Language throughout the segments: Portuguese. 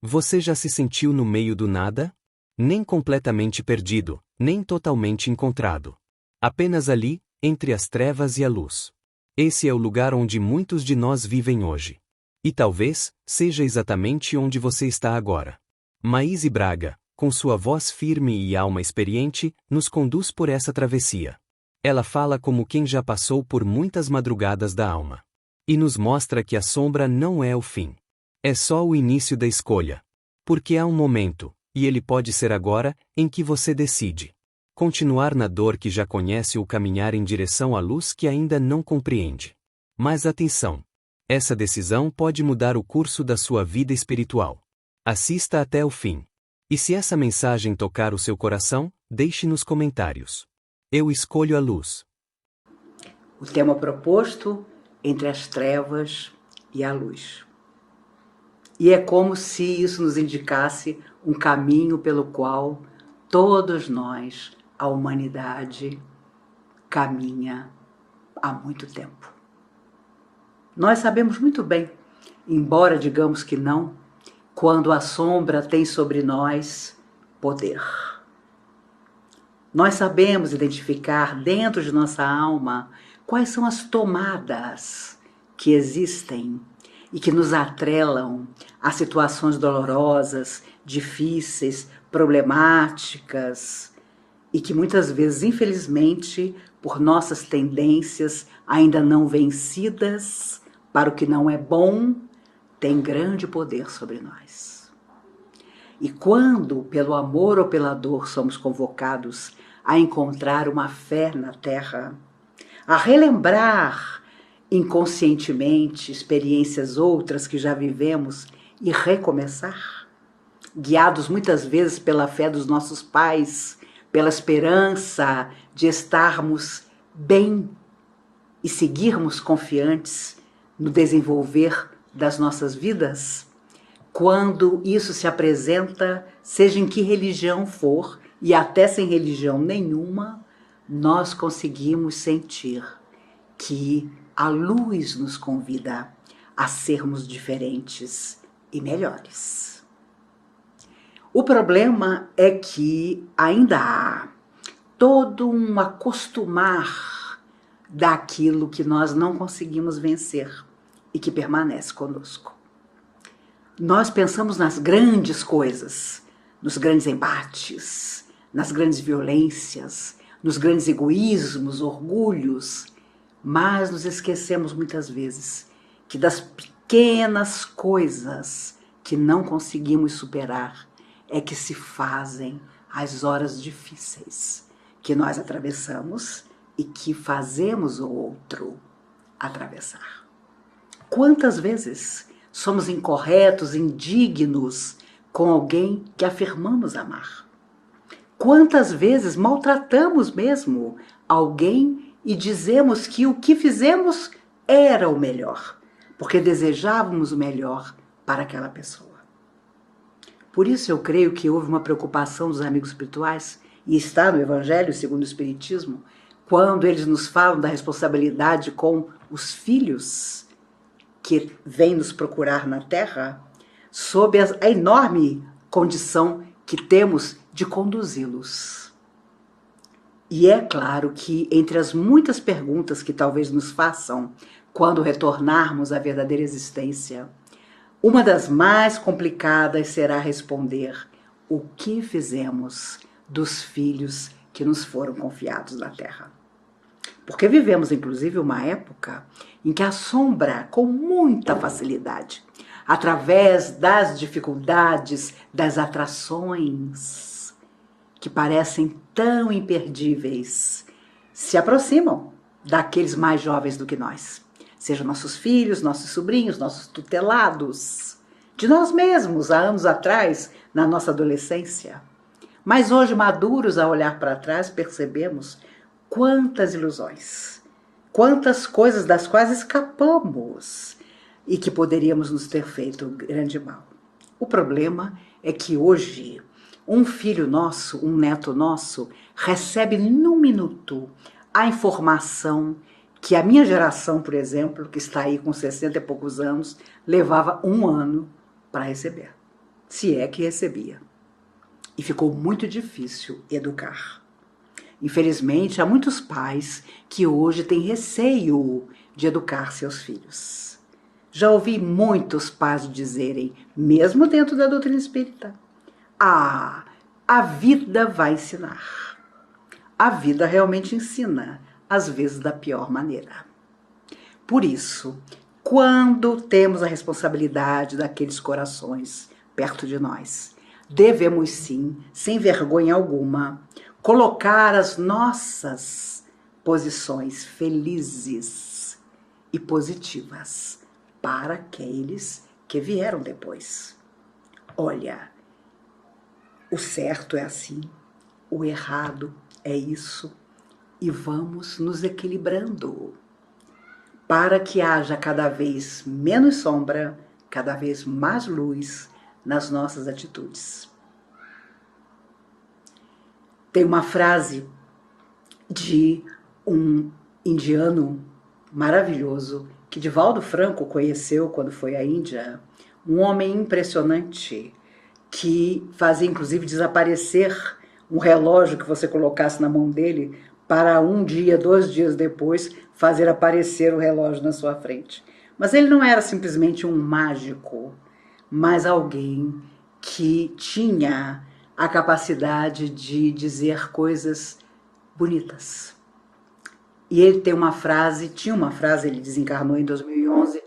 Você já se sentiu no meio do nada? Nem completamente perdido, nem totalmente encontrado. Apenas ali, entre as trevas e a luz. Esse é o lugar onde muitos de nós vivem hoje. E talvez seja exatamente onde você está agora. Maíse Braga, com sua voz firme e alma experiente, nos conduz por essa travessia. Ela fala como quem já passou por muitas madrugadas da alma. E nos mostra que a sombra não é o fim. É só o início da escolha. Porque há um momento, e ele pode ser agora, em que você decide continuar na dor que já conhece ou caminhar em direção à luz que ainda não compreende. Mas atenção! Essa decisão pode mudar o curso da sua vida espiritual. Assista até o fim. E se essa mensagem tocar o seu coração, deixe nos comentários. Eu escolho a luz. O tema proposto entre as trevas e a luz. E é como se isso nos indicasse um caminho pelo qual todos nós, a humanidade, caminha há muito tempo. Nós sabemos muito bem, embora digamos que não, quando a sombra tem sobre nós poder. Nós sabemos identificar dentro de nossa alma quais são as tomadas que existem e que nos atrelam a situações dolorosas, difíceis, problemáticas e que muitas vezes, infelizmente, por nossas tendências ainda não vencidas para o que não é bom, tem grande poder sobre nós. E quando, pelo amor ou pela dor, somos convocados a encontrar uma fé na terra, a relembrar inconscientemente experiências outras que já vivemos e recomeçar, guiados muitas vezes pela fé dos nossos pais, pela esperança de estarmos bem e seguirmos confiantes no desenvolver das nossas vidas, quando isso se apresenta, seja em que religião for, e até sem religião nenhuma, nós conseguimos sentir que a luz nos convida a sermos diferentes e melhores. O problema é que ainda há todo um acostumar daquilo que nós não conseguimos vencer e que permanece conosco. Nós pensamos nas grandes coisas, nos grandes embates, nas grandes violências, nos grandes egoísmos, orgulhos, mas nos esquecemos muitas vezes que das pequenas coisas que não conseguimos superar é que se fazem as horas difíceis que nós atravessamos e que fazemos o outro atravessar. Quantas vezes somos incorretos, indignos com alguém que afirmamos amar? Quantas vezes maltratamos mesmo alguém e dizemos que o que fizemos era o melhor, porque desejávamos o melhor para aquela pessoa? Por isso eu creio que houve uma preocupação dos amigos espirituais, e está no Evangelho segundo o Espiritismo, quando eles nos falam da responsabilidade com os filhos que vêm nos procurar na Terra, sob a enorme condição que temos de conduzi-los. E é claro que entre as muitas perguntas que talvez nos façam quando retornarmos à verdadeira existência, uma das mais complicadas será responder o que fizemos dos filhos que nos foram confiados na Terra. Porque vivemos, inclusive, uma época em que a sombra, com muita facilidade, através das dificuldades, das atrações, que parecem tão imperdíveis, se aproximam daqueles mais jovens do que nós. Sejam nossos filhos, nossos sobrinhos, nossos tutelados, de nós mesmos, há anos atrás, na nossa adolescência. Mas hoje, maduros, a olhar para trás, percebemos quantas ilusões, quantas coisas das quais escapamos e que poderíamos nos ter feito grande mal. O problema é que hoje um filho nosso, um neto nosso, recebe num minuto a informação que a minha geração, por exemplo, que está aí com 60 e poucos anos, levava 1 ano para receber. se é que recebia. E ficou muito difícil educar. Infelizmente, há muitos pais que hoje têm receio de educar seus filhos. Já ouvi muitos pais dizerem, mesmo dentro da doutrina espírita, a vida vai ensinar. A vida realmente ensina, às vezes da pior maneira. Por isso, quando temos a responsabilidade daqueles corações perto de nós, devemos sim, sem vergonha alguma, colocar as nossas posições felizes e positivas para aqueles que vieram depois. Olha, o certo é assim, o errado é isso, e vamos nos equilibrando para que haja cada vez menos sombra, cada vez mais luz nas nossas atitudes. Tem uma frase de um indiano maravilhoso que Divaldo Franco conheceu quando foi à Índia, um homem impressionante que fazia inclusive desaparecer um relógio que você colocasse na mão dele para um dia, 2 dias depois, fazer aparecer o relógio na sua frente. Mas ele não era simplesmente um mágico, mas alguém que tinha a capacidade de dizer coisas bonitas. E ele tinha uma frase, ele desencarnou em 2011,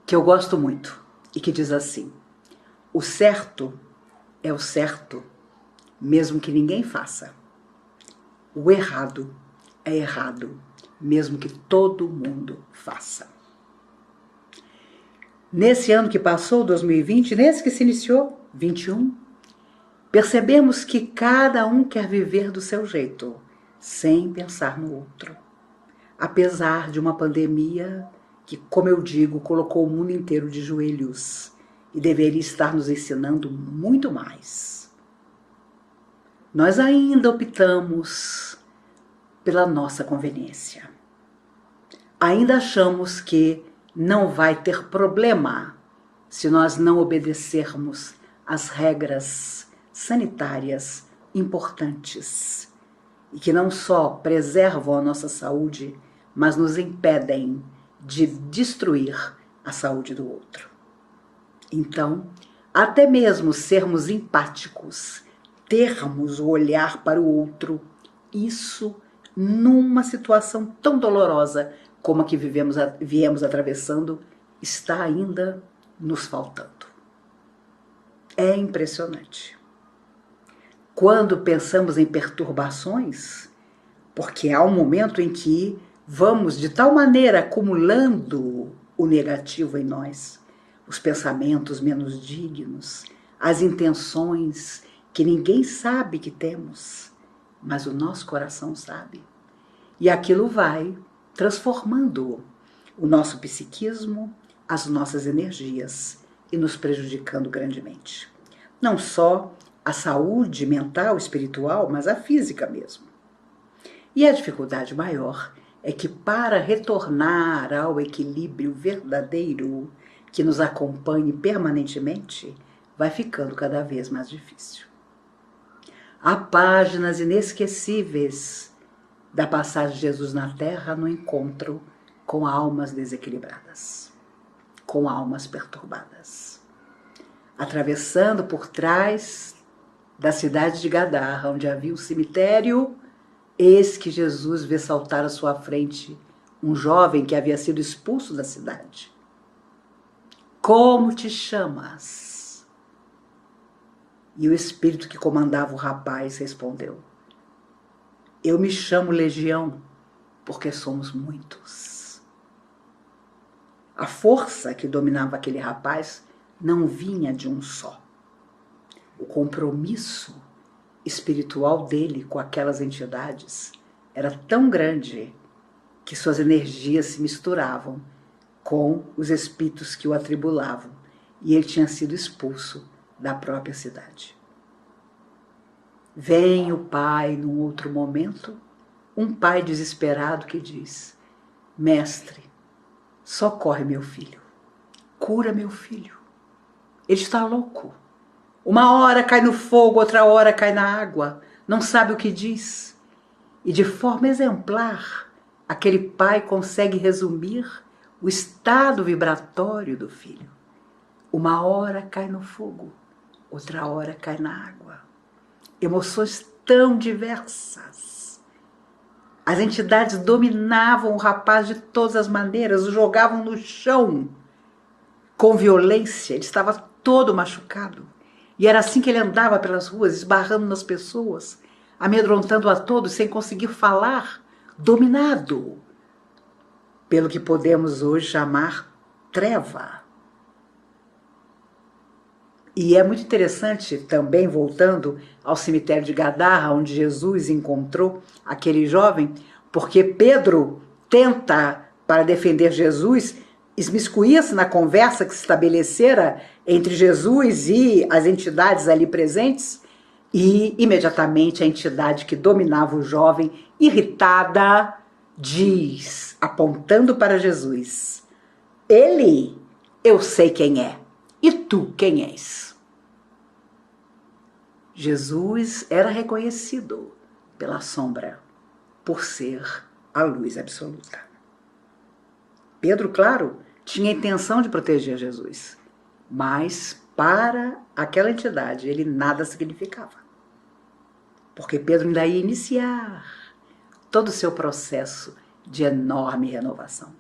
que eu gosto muito, e que diz assim: o certo é o certo, mesmo que ninguém faça. O errado é errado, mesmo que todo mundo faça. Nesse ano que passou, 2020, nesse que se iniciou, 21, percebemos que cada um quer viver do seu jeito, sem pensar no outro. Apesar de uma pandemia que, como eu digo, colocou o mundo inteiro de joelhos e deveria estar nos ensinando muito mais. Nós ainda optamos pela nossa conveniência. Ainda achamos que não vai ter problema se nós não obedecermos às regras sanitárias importantes e que não só preservam a nossa saúde, mas nos impedem de destruir a saúde do outro. Então, até mesmo sermos empáticos, termos o olhar para o outro, isso numa situação tão dolorosa como a que viemos atravessando, está ainda nos faltando. É impressionante. Quando pensamos em perturbações, porque há um momento em que vamos de tal maneira acumulando o negativo em nós, os pensamentos menos dignos, as intenções que ninguém sabe que temos, mas o nosso coração sabe. E aquilo vai transformando o nosso psiquismo, as nossas energias e nos prejudicando grandemente. Não só a saúde mental, espiritual, mas a física mesmo. E a dificuldade maior é que para retornar ao equilíbrio verdadeiro que nos acompanhe permanentemente, vai ficando cada vez mais difícil. Há páginas inesquecíveis da passagem de Jesus na Terra no encontro com almas desequilibradas, com almas perturbadas. Atravessando por trás da cidade de Gadara, onde havia um cemitério, eis que Jesus vê saltar à sua frente um jovem que havia sido expulso da cidade. Como te chamas? E o espírito que comandava o rapaz respondeu: eu me chamo Legião, porque somos muitos. A força que dominava aquele rapaz não vinha de um só. O compromisso espiritual dele com aquelas entidades era tão grande que suas energias se misturavam com os espíritos que o atribulavam, e ele tinha sido expulso da própria cidade. Vem o pai num outro momento, um pai desesperado que diz: mestre, socorre meu filho, cura meu filho, ele está louco. Uma hora cai no fogo, outra hora cai na água. Não sabe o que diz. E de forma exemplar, aquele pai consegue resumir o estado vibratório do filho. Uma hora cai no fogo, outra hora cai na água. Emoções tão diversas. As entidades dominavam o rapaz de todas as maneiras, o jogavam no chão com violência. Ele estava todo machucado. E era assim que ele andava pelas ruas, esbarrando nas pessoas, amedrontando a todos sem conseguir falar, dominado pelo que podemos hoje chamar treva. E é muito interessante também, voltando ao cemitério de Gadarra, onde Jesus encontrou aquele jovem, porque Pedro tenta, para defender Jesus, esmiscuir-se na conversa que se estabelecera entre Jesus e as entidades ali presentes, e imediatamente a entidade que dominava o jovem, irritada, diz, apontando para Jesus: ele, eu sei quem é. E tu, quem és? Jesus era reconhecido pela sombra, por ser a luz absoluta. Pedro, claro, tinha a intenção de proteger Jesus, mas para aquela entidade ele nada significava. Porque Pedro ainda ia iniciar todo o seu processo de enorme renovação.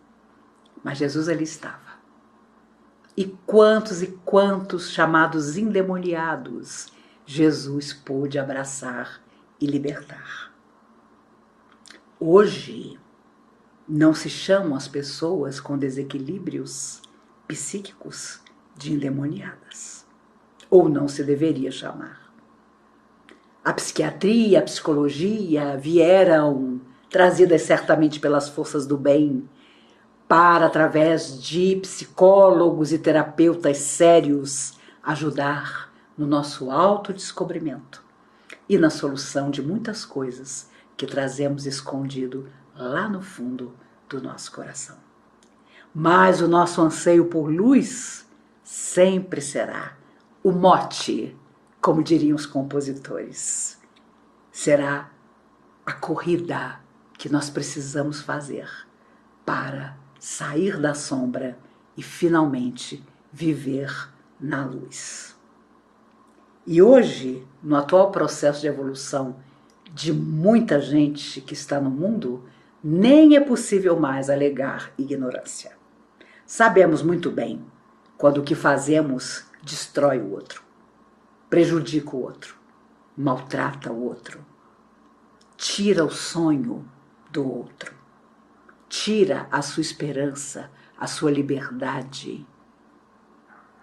Mas Jesus ali estava. E quantos chamados endemoniados Jesus pôde abraçar e libertar. Hoje, não se chamam as pessoas com desequilíbrios psíquicos de endemoniadas. Ou não se deveria chamar. A psiquiatria, a psicologia vieram, trazidas certamente pelas forças do bem, para, através de psicólogos e terapeutas sérios, ajudar no nosso autodescobrimento e na solução de muitas coisas que trazemos escondido lá no fundo do nosso coração. Mas o nosso anseio por luz sempre será o mote, como diriam os compositores. Será a corrida que nós precisamos fazer para sair da sombra e finalmente viver na luz. E hoje, no atual processo de evolução de muita gente que está no mundo, nem é possível mais alegar ignorância. Sabemos muito bem quando o que fazemos destrói o outro, prejudica o outro, maltrata o outro, tira o sonho do outro, tira a sua esperança, a sua liberdade,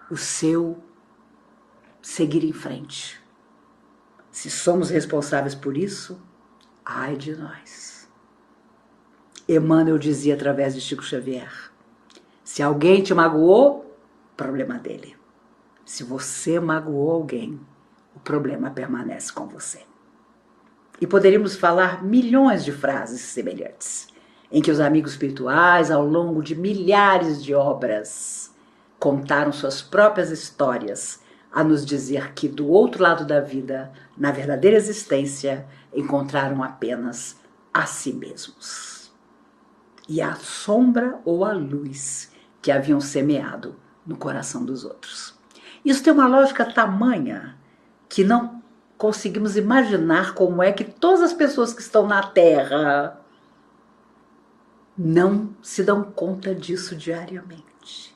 o seu seguir em frente. Se somos responsáveis por isso, ai de nós. Emmanuel dizia através de Chico Xavier: se alguém te magoou, problema dele. Se você magoou alguém, o problema permanece com você. E poderíamos falar milhões de frases semelhantes, em que os amigos espirituais, ao longo de milhares de obras, contaram suas próprias histórias a nos dizer que do outro lado da vida, na verdadeira existência, encontraram apenas a si mesmos. E a sombra ou a luz que haviam semeado no coração dos outros. Isso tem uma lógica tamanha que não conseguimos imaginar como é que todas as pessoas que estão na Terra não se dão conta disso diariamente.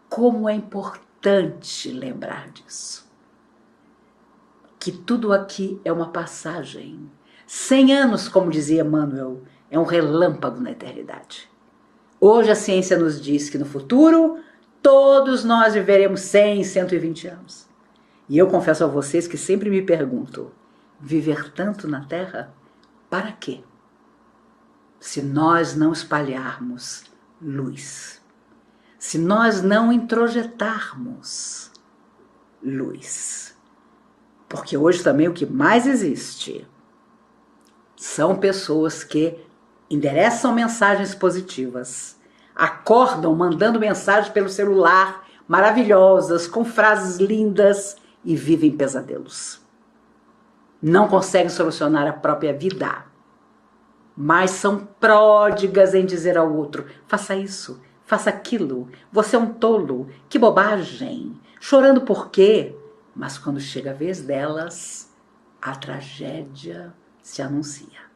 Como é importante lembrar disso. Que tudo aqui é uma passagem. 100 anos, como dizia Emmanuel, é um relâmpago na eternidade. Hoje a ciência nos diz que no futuro todos nós viveremos 100, 120 anos. E eu confesso a vocês que sempre me pergunto, viver tanto na Terra, para quê? Se nós não espalharmos luz, se nós não introjetarmos luz. Porque hoje também o que mais existe são pessoas que endereçam mensagens positivas, acordam mandando mensagem pelo celular maravilhosas, com frases lindas e vivem pesadelos. Não conseguem solucionar a própria vida, mas são pródigas em dizer ao outro: faça isso, faça aquilo, você é um tolo, que bobagem, chorando por quê? Mas quando chega a vez delas, a tragédia se anuncia.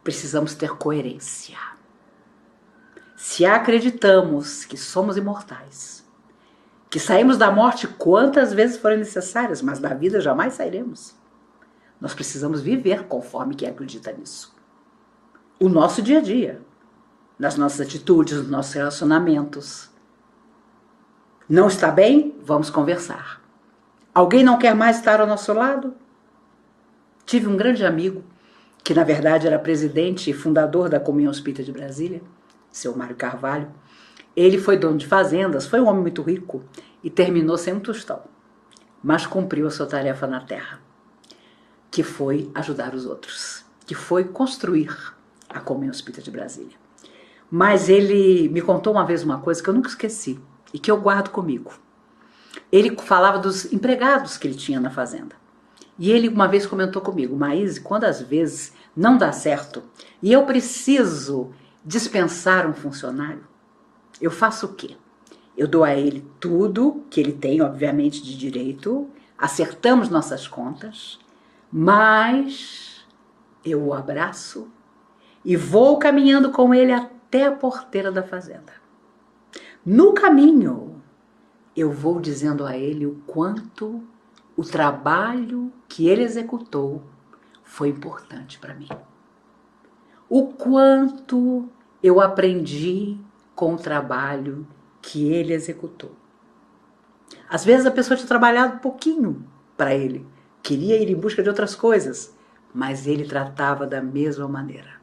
Precisamos ter coerência. Se acreditamos que somos imortais, que saímos da morte quantas vezes forem necessárias, mas da vida jamais sairemos, nós precisamos viver conforme quem acredita nisso. O nosso dia a dia, nas nossas atitudes, nos nossos relacionamentos. Não está bem? Vamos conversar. Alguém não quer mais estar ao nosso lado? Tive um grande amigo, que na verdade era presidente e fundador da Comunhão Espírita de Brasília, seu Mário Carvalho. Ele foi dono de fazendas, foi um homem muito rico e terminou sem um tostão, mas cumpriu a sua tarefa na terra, que foi ajudar os outros, que foi construir a Comunhão Espírita de Brasília. Mas ele me contou uma vez uma coisa que eu nunca esqueci e que eu guardo comigo. Ele falava dos empregados que ele tinha na fazenda. E ele uma vez comentou comigo: Maíse, quando às vezes não dá certo e eu preciso dispensar um funcionário, eu faço o quê? Eu dou a ele tudo que ele tem, obviamente, de direito, acertamos nossas contas, mas eu o abraço e vou caminhando com ele até a porteira da fazenda. No caminho, eu vou dizendo a ele o quanto o trabalho que ele executou foi importante para mim. O quanto eu aprendi com o trabalho que ele executou. Às vezes a pessoa tinha trabalhado um pouquinho para ele, queria ir em busca de outras coisas, mas ele tratava da mesma maneira.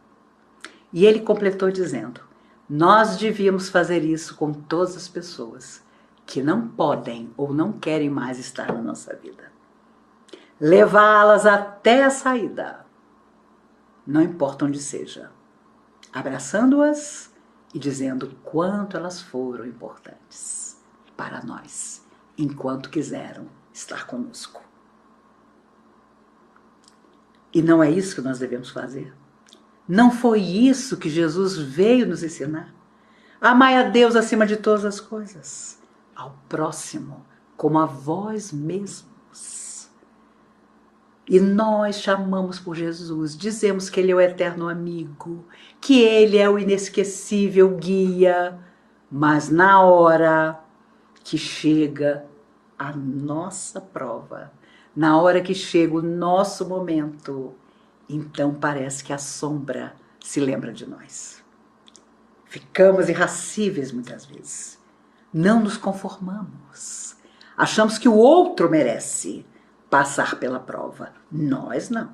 E ele completou dizendo: nós devíamos fazer isso com todas as pessoas que não podem ou não querem mais estar na nossa vida. Levá-las até a saída, não importa onde seja, abraçando-as e dizendo quanto elas foram importantes para nós, enquanto quiseram estar conosco. E não é isso que nós devemos fazer? Não foi isso que Jesus veio nos ensinar? Amai a Deus acima de todas as coisas, ao próximo como a vós mesmos. E nós chamamos por Jesus, dizemos que Ele é o eterno amigo, que Ele é o inesquecível guia, mas na hora que chega a nossa prova, na hora que chega o nosso momento, então parece que a sombra se lembra de nós. Ficamos irascíveis muitas vezes. Não nos conformamos. Achamos que o outro merece passar pela prova. Nós não.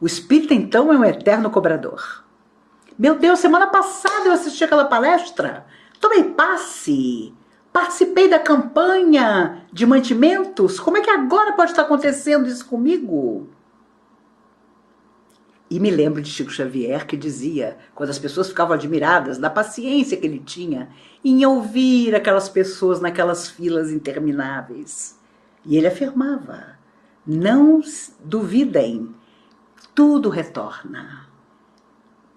O espírito então é um eterno cobrador. Meu Deus, semana passada eu assisti aquela palestra. Tomei passe. Participei da campanha de mantimentos. Como é que agora pode estar acontecendo isso comigo? E me lembro de Chico Xavier, que dizia, quando as pessoas ficavam admiradas da paciência que ele tinha em ouvir aquelas pessoas naquelas filas intermináveis. E ele afirmava: não duvidem, tudo retorna.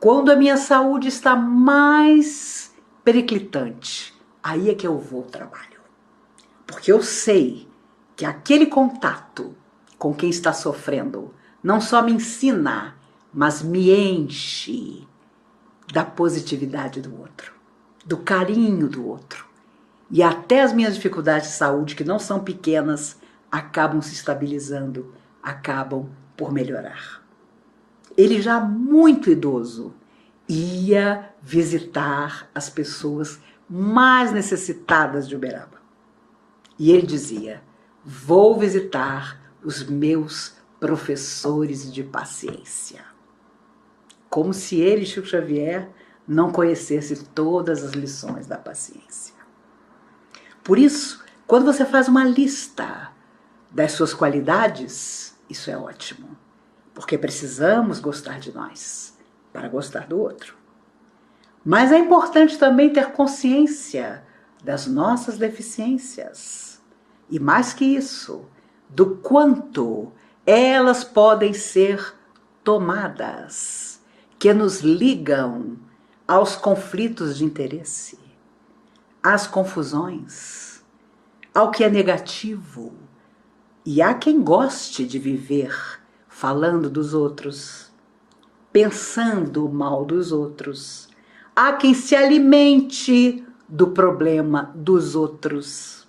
Quando a minha saúde está mais periclitante, aí é que eu vou ao trabalho. Porque eu sei que aquele contato com quem está sofrendo não só me ensina, mas me enche da positividade do outro, do carinho do outro. E até as minhas dificuldades de saúde, que não são pequenas, acabam se estabilizando, acabam por melhorar. Ele já muito idoso ia visitar as pessoas mais necessitadas de Uberaba. E ele dizia: vou visitar os meus professores de paciência. Como se ele, Chico Xavier, não conhecesse todas as lições da paciência. Por isso, quando você faz uma lista das suas qualidades, isso é ótimo, porque precisamos gostar de nós para gostar do outro. Mas é importante também ter consciência das nossas deficiências. E mais que isso, do quanto elas podem ser tomadas, que nos ligam aos conflitos de interesse, às confusões, ao que é negativo. E há quem goste de viver falando dos outros, pensando o mal dos outros. Há quem se alimente do problema dos outros.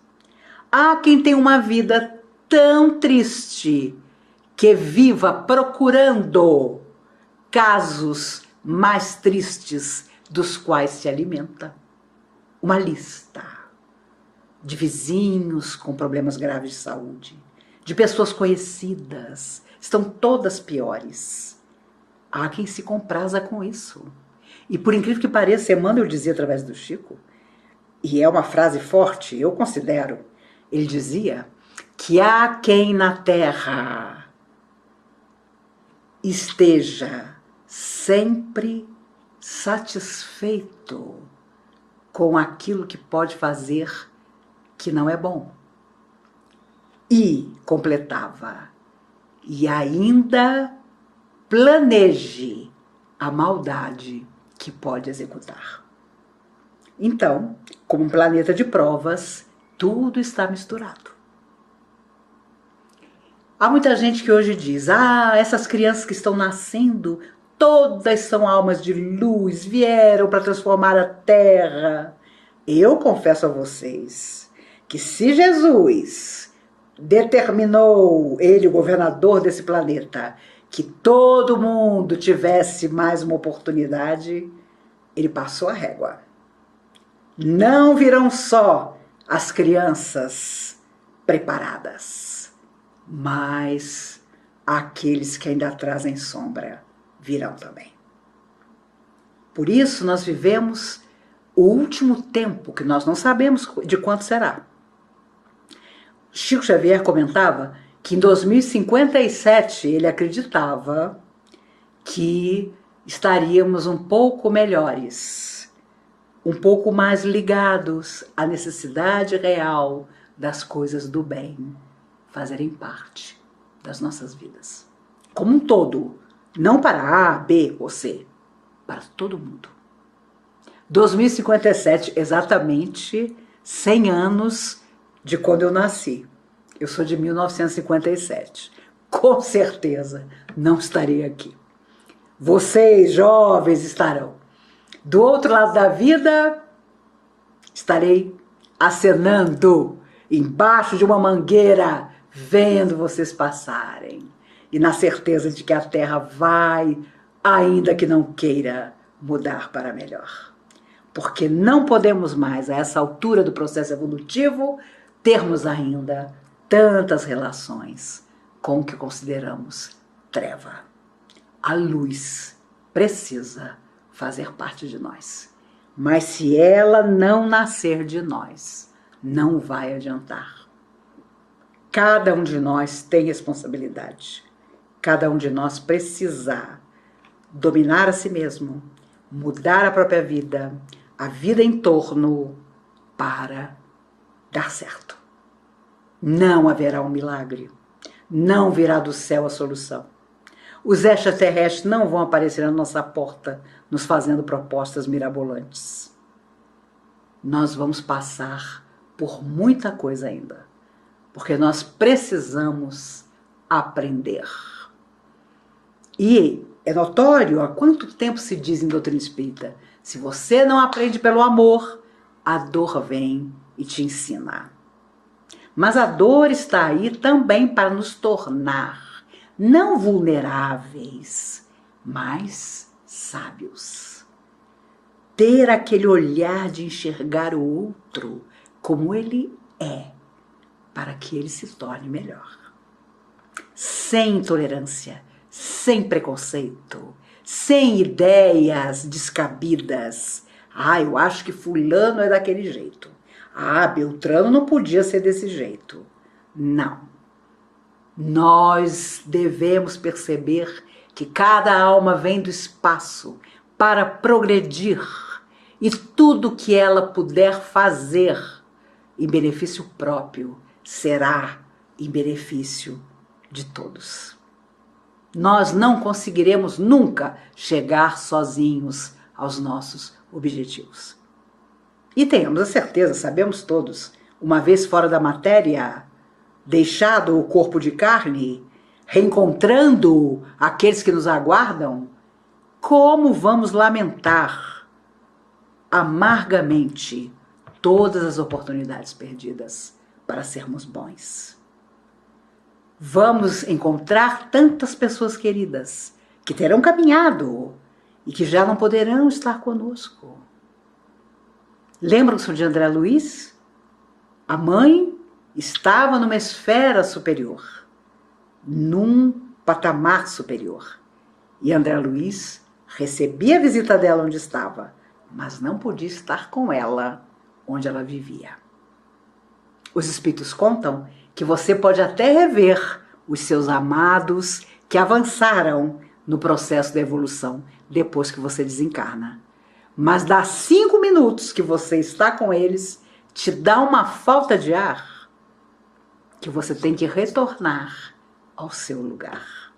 Há quem tem uma vida tão triste que viva procurando casos mais tristes dos quais se alimenta. Uma lista de vizinhos com problemas graves de saúde, de pessoas conhecidas, estão todas piores. Há quem se compraza com isso. E por incrível que pareça, Emmanuel dizia através do Chico, e é uma frase forte, eu considero, ele dizia que há quem na terra esteja sempre satisfeito com aquilo que pode fazer que não é bom. E completava, e ainda planeje a maldade que pode executar. Então, como um planeta de provas, tudo está misturado. Há muita gente que hoje diz, essas crianças que estão nascendo, todas são almas de luz, vieram para transformar a Terra. Eu confesso a vocês que se Jesus determinou, ele, o governador desse planeta, que todo mundo tivesse mais uma oportunidade, ele passou a régua. Não virão só as crianças preparadas, mas aqueles que ainda trazem sombra virão também. Por isso nós vivemos o último tempo, que nós não sabemos de quanto será. Chico Xavier comentava que em 2057 ele acreditava que estaríamos um pouco melhores, um pouco mais ligados à necessidade real das coisas do bem fazerem parte das nossas vidas. Como um todo, não para A, B ou C, para todo mundo. 2057, exatamente 100 anos de quando eu nasci. Eu sou de 1957. Com certeza não estarei aqui. Vocês, jovens, estarão. Do outro lado da vida, estarei acenando embaixo de uma mangueira, vendo vocês passarem. E na certeza de que a Terra vai, ainda que não queira, mudar para melhor. Porque não podemos mais, a essa altura do processo evolutivo, termos ainda tantas relações com o que consideramos treva. A luz precisa fazer parte de nós. Mas se ela não nascer de nós, não vai adiantar. Cada um de nós tem responsabilidade. Cada um de nós precisa dominar a si mesmo, mudar a própria vida, a vida em torno, para dar certo. Não haverá um milagre. Não virá do céu a solução. Os extraterrestres não vão aparecer na nossa porta nos fazendo propostas mirabolantes. Nós vamos passar por muita coisa ainda, porque nós precisamos aprender. E é notório há quanto tempo se diz em doutrina espírita, se você não aprende pelo amor, a dor vem e te ensina. Mas a dor está aí também para nos tornar não vulneráveis, mas sábios. Ter aquele olhar de enxergar o outro como ele é, para que ele se torne melhor. Sem intolerância, sem preconceito, sem ideias descabidas. Eu acho que fulano é daquele jeito. Beltrano não podia ser desse jeito. Não. Nós devemos perceber que cada alma vem do espaço para progredir e tudo que ela puder fazer em benefício próprio será em benefício de todos. Nós não conseguiremos nunca chegar sozinhos aos nossos objetivos. E tenhamos a certeza, sabemos todos, uma vez fora da matéria, deixado o corpo de carne, reencontrando aqueles que nos aguardam, como vamos lamentar amargamente todas as oportunidades perdidas para sermos bons. Vamos encontrar tantas pessoas queridas que terão caminhado e que já não poderão estar conosco. Lembram-se de André Luiz? A mãe estava numa esfera superior, num patamar superior. E André Luiz recebia a visita dela onde estava, mas não podia estar com ela onde ela vivia. Os espíritos contam que você pode até rever os seus amados que avançaram no processo da evolução depois que você desencarna. Mas dá 5 minutos que você está com eles, te dá uma falta de ar que você tem que retornar ao seu lugar.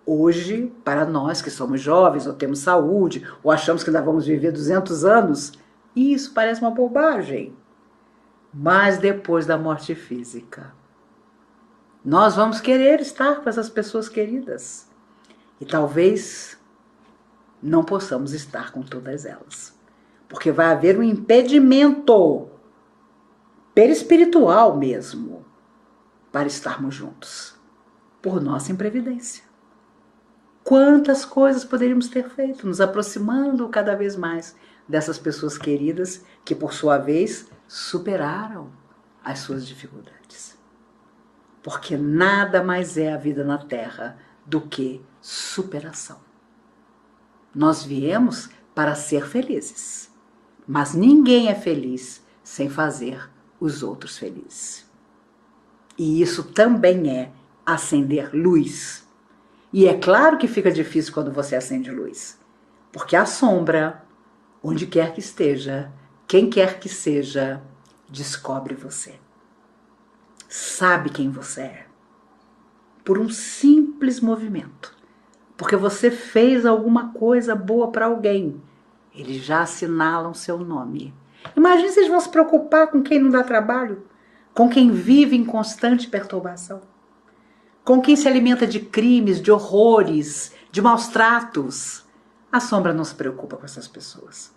Hoje, para nós que somos jovens, ou temos saúde, ou achamos que ainda vamos viver 200 anos, isso parece uma bobagem. Mas depois da morte física, nós vamos querer estar com essas pessoas queridas. E talvez não possamos estar com todas elas. Porque vai haver um impedimento perispiritual mesmo para estarmos juntos, por nossa imprevidência. Quantas coisas poderíamos ter feito, nos aproximando cada vez mais dessas pessoas queridas que, por sua vez, superaram as suas dificuldades. Porque nada mais é a vida na Terra do que superação. Nós viemos para ser felizes, mas ninguém é feliz sem fazer os outros felizes. E isso também é acender luz. E é claro que fica difícil quando você acende luz, porque a sombra, onde quer que esteja, quem quer que seja, descobre você. Sabe quem você é. Por um simples movimento. Porque você fez alguma coisa boa para alguém. Eles já assinalam seu nome. Imagine se eles vão se preocupar com quem não dá trabalho, com quem vive em constante perturbação, com quem se alimenta de crimes, de horrores, de maus tratos. A sombra não se preocupa com essas pessoas,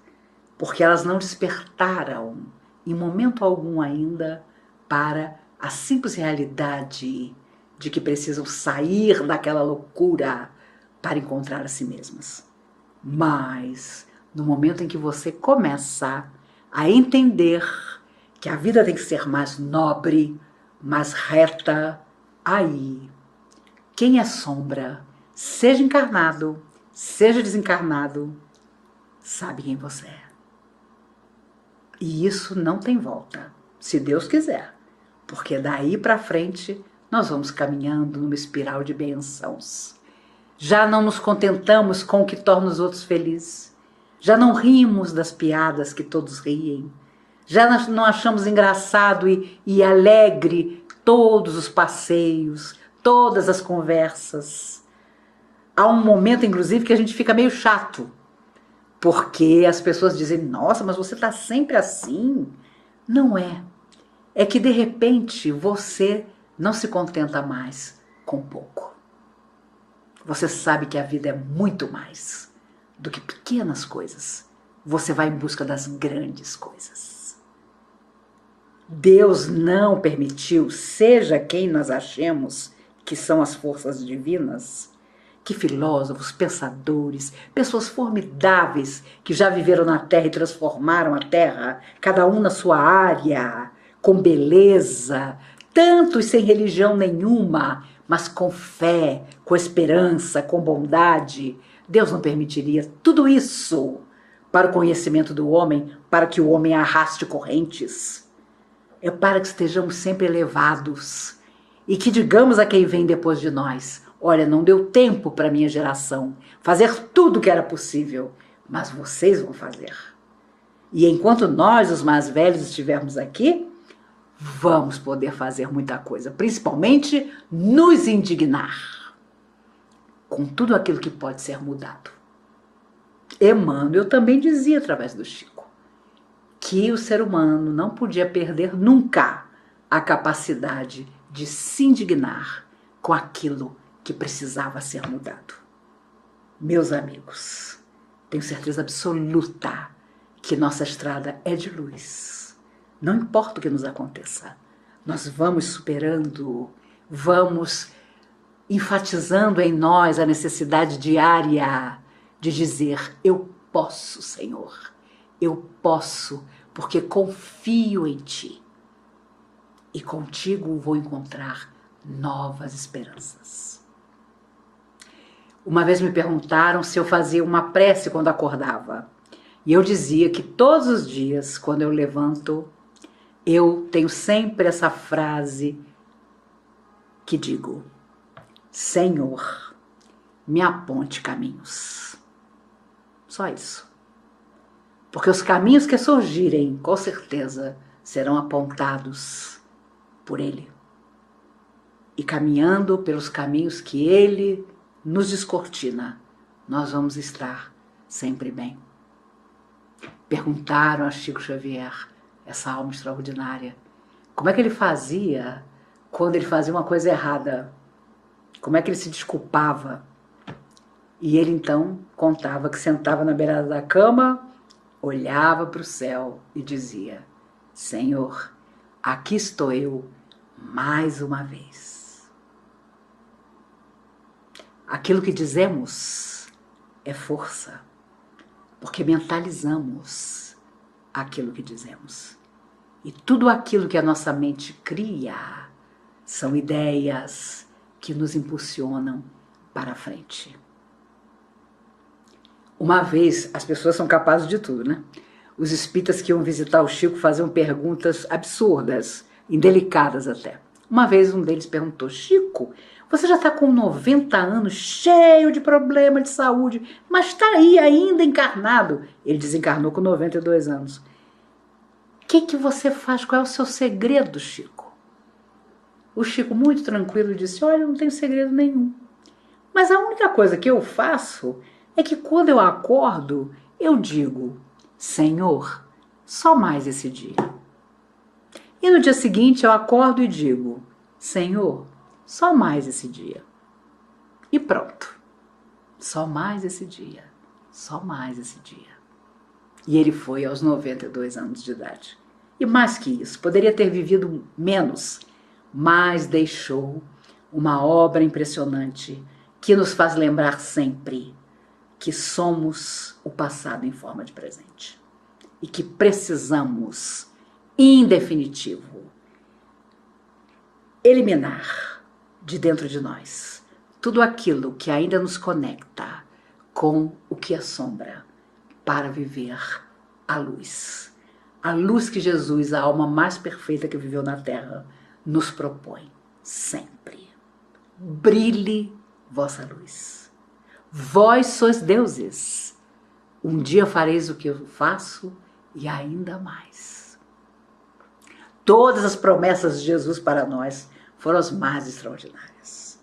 porque elas não despertaram, em momento algum ainda, para a simples realidade de que precisam sair daquela loucura para encontrar a si mesmas. Mas, no momento em que você começa a entender que a vida tem que ser mais nobre, mais reta, aí, quem é sombra, seja encarnado, seja desencarnado, sabe quem você é. E isso não tem volta, se Deus quiser, porque daí para frente nós vamos caminhando numa espiral de bênçãos. Já não nos contentamos com o que torna os outros felizes, já não rimos das piadas que todos riem, já não achamos engraçado e alegre todos os passeios, todas as conversas. Há um momento, inclusive, que a gente fica meio chato, porque as pessoas dizem, nossa, mas você está sempre assim. Não é. É que, de repente, você não se contenta mais com pouco. Você sabe que a vida é muito mais do que pequenas coisas. Você vai em busca das grandes coisas. Deus não permitiu, seja quem nós achemos que são as forças divinas, que filósofos, pensadores, pessoas formidáveis que já viveram na Terra e transformaram a Terra, cada um na sua área, com beleza, tantos sem religião nenhuma, mas com fé, com esperança, com bondade. Deus não permitiria tudo isso para o conhecimento do homem, para que o homem arraste correntes. É para que estejamos sempre elevados e que digamos a quem vem depois de nós, olha, não deu tempo para a minha geração fazer tudo o que era possível, mas vocês vão fazer. E enquanto nós, os mais velhos, estivermos aqui, vamos poder fazer muita coisa, principalmente nos indignar com tudo aquilo que pode ser mudado. Emmanuel também dizia, através do Chico, que o ser humano não podia perder nunca a capacidade de se indignar com aquilo que precisava ser mudado. Meus amigos, tenho certeza absoluta que nossa estrada é de luz. Não importa o que nos aconteça, nós vamos superando, vamos enfatizando em nós a necessidade diária de dizer: eu posso, Senhor, eu posso, porque confio em Ti. E contigo vou encontrar novas esperanças. Uma vez me perguntaram se eu fazia uma prece quando acordava. E eu dizia que todos os dias, quando eu levanto, eu tenho sempre essa frase que digo: Senhor, me aponte caminhos. Só isso. Porque os caminhos que surgirem, com certeza, serão apontados por Ele. E caminhando pelos caminhos que Ele nos descortina, nós vamos estar sempre bem. Perguntaram a Chico Xavier, essa alma extraordinária, como é que ele fazia quando ele fazia uma coisa errada? Como é que ele se desculpava? E ele então contava que sentava na beirada da cama, olhava para o céu e dizia: Senhor, aqui estou eu mais uma vez. Aquilo que dizemos é força, porque mentalizamos aquilo que dizemos. E tudo aquilo que a nossa mente cria são ideias que nos impulsionam para a frente. Uma vez, as pessoas são capazes de tudo, né? Os espíritas que iam visitar o Chico faziam perguntas absurdas, indelicadas até. Uma vez um deles perguntou: Chico, você já está com 90 anos, cheio de problema de saúde, mas está aí ainda encarnado. Ele desencarnou com 92 anos. O que você faz? Qual é o seu segredo, Chico? O Chico, muito tranquilo, disse: olha, eu não tenho segredo nenhum. Mas a única coisa que eu faço é que quando eu acordo, eu digo: Senhor, só mais esse dia. E no dia seguinte eu acordo e digo: Senhor, só mais esse dia. E pronto. Só mais esse dia. Só mais esse dia. E ele foi aos 92 anos de idade. E mais que isso, poderia ter vivido menos, mas deixou uma obra impressionante que nos faz lembrar sempre que somos o passado em forma de presente e que precisamos, em definitivo, eliminar de dentro de nós tudo aquilo que ainda nos conecta com o que é sombra para viver a luz. A luz que Jesus, a alma mais perfeita que viveu na Terra, nos propõe sempre. Brilhe vossa luz. Vós sois deuses. Um dia fareis o que eu faço e ainda mais. Todas as promessas de Jesus para nós foram as mais extraordinárias.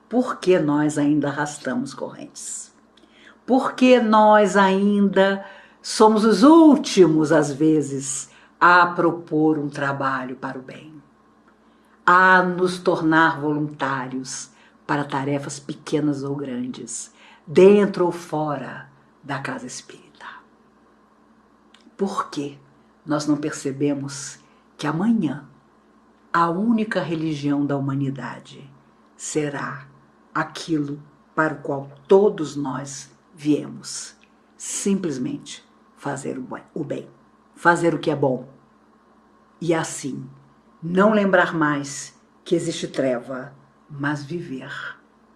Por que nós ainda arrastamos correntes? Por que nós ainda somos os últimos, às vezes, a propor um trabalho para o bem? A nos tornar voluntários para tarefas pequenas ou grandes, dentro ou fora da casa espírita. Por que nós não percebemos que amanhã a única religião da humanidade será aquilo para o qual todos nós viemos? Simplesmente fazer o bem, fazer o que é bom. E assim, não lembrar mais que existe treva, mas viver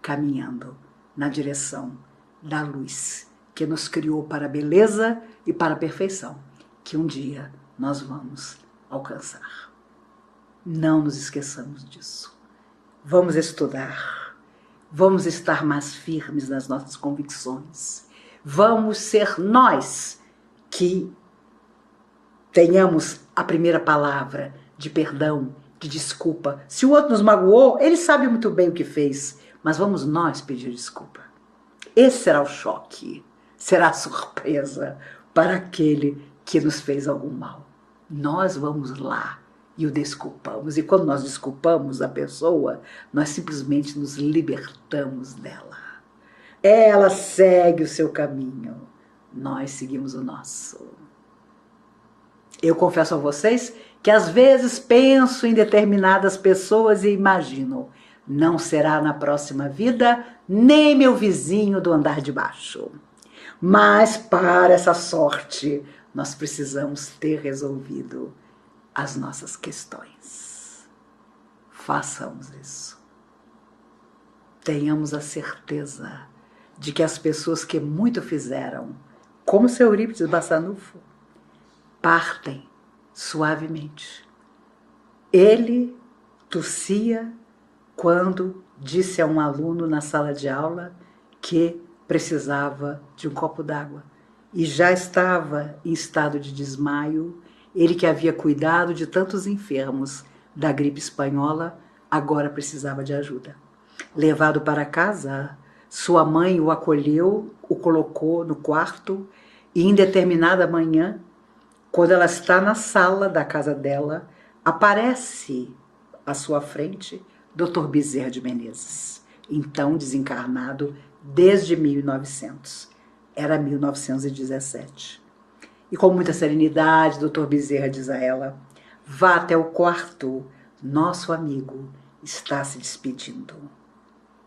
caminhando na direção da luz que nos criou para a beleza e para a perfeição, que um dia nós vamos alcançar. Não nos esqueçamos disso. Vamos estudar, vamos estar mais firmes nas nossas convicções, Vamos ser nós que tenhamos a primeira palavra de perdão, de desculpa. Se o outro nos magoou, ele sabe muito bem o que fez, mas vamos nós pedir desculpa. Esse será o choque, será a surpresa para aquele que nos fez algum mal. Nós vamos lá e o desculpamos. E quando nós desculpamos a pessoa, nós simplesmente nos libertamos dela. Ela segue o seu caminho, nós seguimos o nosso. Eu confesso a vocês que às vezes penso em determinadas pessoas e imagino, não será na próxima vida nem meu vizinho do andar de baixo. Mas para essa sorte, nós precisamos ter resolvido as nossas questões. Façamos isso. Tenhamos a certeza de que as pessoas que muito fizeram, como o seu Eurípides Bassanufo, partem suavemente. Ele tossia quando disse a um aluno na sala de aula que precisava de um copo d'água e já estava em estado de desmaio. Ele que havia cuidado de tantos enfermos da gripe espanhola, agora precisava de ajuda. Levado para casa, sua mãe o acolheu, o colocou no quarto e em determinada manhã, quando ela está na sala da casa dela, aparece à sua frente Dr. Bezerra de Menezes, então desencarnado desde 1900. Era 1917. E com muita serenidade, Dr. Bezerra diz a ela: vá até o quarto, nosso amigo está se despedindo.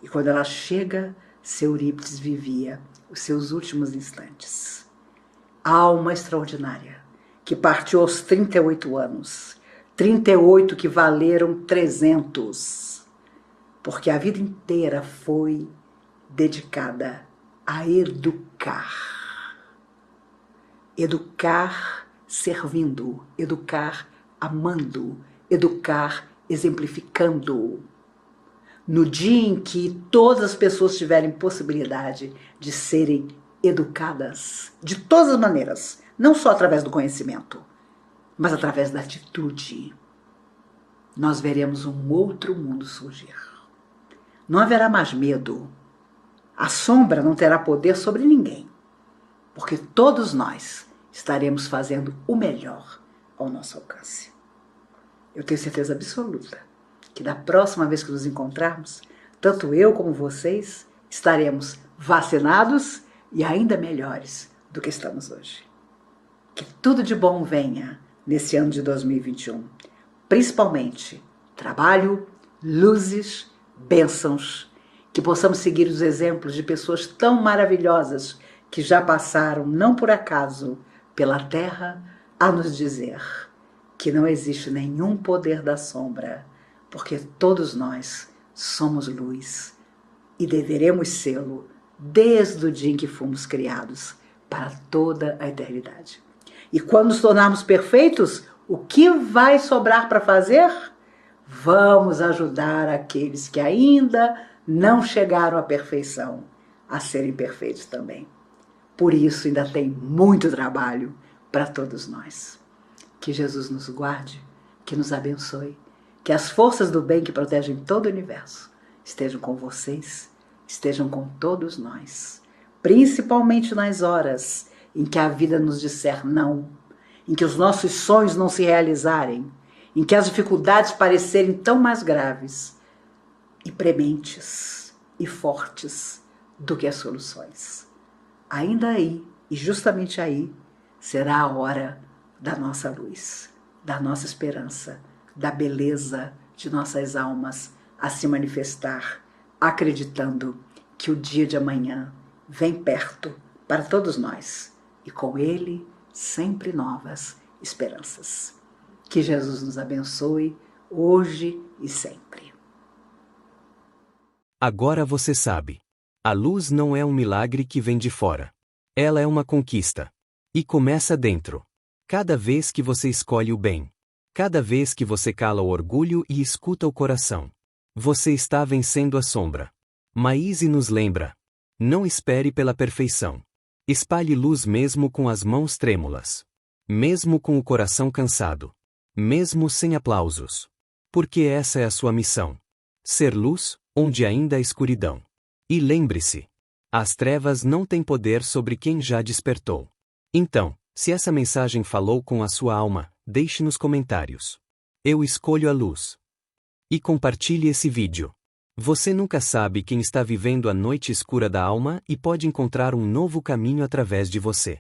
E quando ela chega, seu Eurípides vivia os seus últimos instantes. Alma extraordinária, que partiu aos 38 anos, 38 que valeram 300, porque a vida inteira foi dedicada a educar. Educar servindo, educar amando, educar exemplificando. No dia em que todas as pessoas tiverem possibilidade de serem educadas, de todas as maneiras, não só através do conhecimento, mas através da atitude, nós veremos um outro mundo surgir. Não haverá mais medo. A sombra não terá poder sobre ninguém, porque todos nós estaremos fazendo o melhor ao nosso alcance. Eu tenho certeza absoluta que da próxima vez que nos encontrarmos, tanto eu como vocês estaremos vacinados e ainda melhores do que estamos hoje. Que tudo de bom venha nesse ano de 2021, principalmente trabalho, luzes, bênçãos, que possamos seguir os exemplos de pessoas tão maravilhosas que já passaram, não por acaso, pela terra, a nos dizer que não existe nenhum poder da sombra, porque todos nós somos luz e deveremos sê-lo desde o dia em que fomos criados para toda a eternidade. E quando nos tornarmos perfeitos, o que vai sobrar para fazer? Vamos ajudar aqueles que ainda não chegaram à perfeição a serem perfeitos também. Por isso ainda tem muito trabalho para todos nós. Que Jesus nos guarde, que nos abençoe, que as forças do bem que protegem todo o universo estejam com vocês, estejam com todos nós, principalmente nas horas em que a vida nos disser não, em que os nossos sonhos não se realizarem, em que as dificuldades parecerem tão mais graves e prementes e fortes do que as soluções. Ainda aí, e justamente aí, será a hora da nossa luz, da nossa esperança, da beleza de nossas almas a se manifestar, acreditando que o dia de amanhã vem perto para todos nós e com ele sempre novas esperanças. Que Jesus nos abençoe hoje e sempre. Agora você sabe. A luz não é um milagre que vem de fora. Ela é uma conquista. E começa dentro. Cada vez que você escolhe o bem. Cada vez que você cala o orgulho e escuta o coração. Você está vencendo a sombra. Maíse nos lembra. Não espere pela perfeição. Espalhe luz mesmo com as mãos trêmulas. Mesmo com o coração cansado. Mesmo sem aplausos. Porque essa é a sua missão. Ser luz, onde ainda há escuridão. E lembre-se: as trevas não têm poder sobre quem já despertou. Então, se essa mensagem falou com a sua alma, deixe nos comentários. Eu escolho a luz. E compartilhe esse vídeo. Você nunca sabe quem está vivendo a noite escura da alma e pode encontrar um novo caminho através de você.